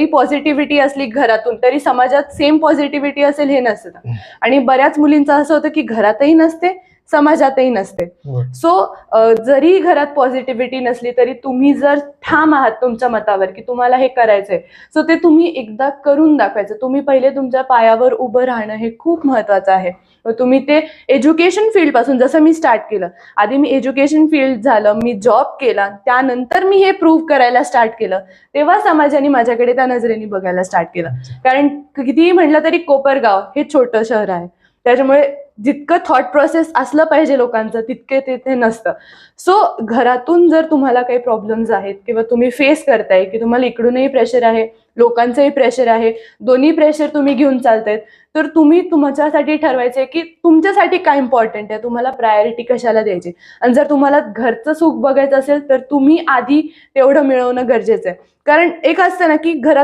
Positivity असली घरातून तरी समाजात सेम पॉझिटिव्हिटी असेल हे नसतं. आणि बऱ्याच मुलींचं असं होतं की घरातही नसते, समाजातही नसते. सो जरी घरात पॉझिटिव्हिटी नसली तरी तुम्ही जर ठाम आहात तुमच्या मतावर की तुम्हाला हे करायचंय, सो ते तुम्ही एकदा करून दाखवायचं. तुम्ही पहिले तुमच्या पायावर उभं राहणं हे खूप महत्वाचं आहे. तुम्ही ते एज्युकेशन फील्ड पासून, जसं मी स्टार्ट केलं, आधी मी एज्युकेशन फील्ड झालं, मी जॉब केला, त्यानंतर मी हे प्रूव्ह करायला स्टार्ट केलं, तेव्हा समाजाने माझ्याकडे त्या नजरेने बघायला स्टार्ट केलं. कारण कितीही म्हटलं तरी कोपरगाव हे छोटं शहर आहे, त्याच्यामुळे जितकं थॉट प्रोसेस असलं पाहिजे लोकांचं तितके तिथे नसतं. सो घरातून जर तुम्हाला काही प्रॉब्लेम्स आहेत किंवा तुम्ही फेस करताय की तुम्हाला इकडूनही प्रेशर आहे, लोकांचंही प्रेशर आहे, दोन्ही प्रेशर तुम्ही घेऊन चालतायत, तर तुम्ही तुमच्यासाठी ठरवायचे की तुमच्यासाठी काय इम्पॉर्टंट आहे, तुम्हाला प्रायोरिटी कशाला द्यायची. आणि जर तुम्हाला घरचं सुख बघायचं असेल तर तुम्ही आधी तेवढं मिळवणं गरजेचं आहे. कारण एक असतं ना की घरात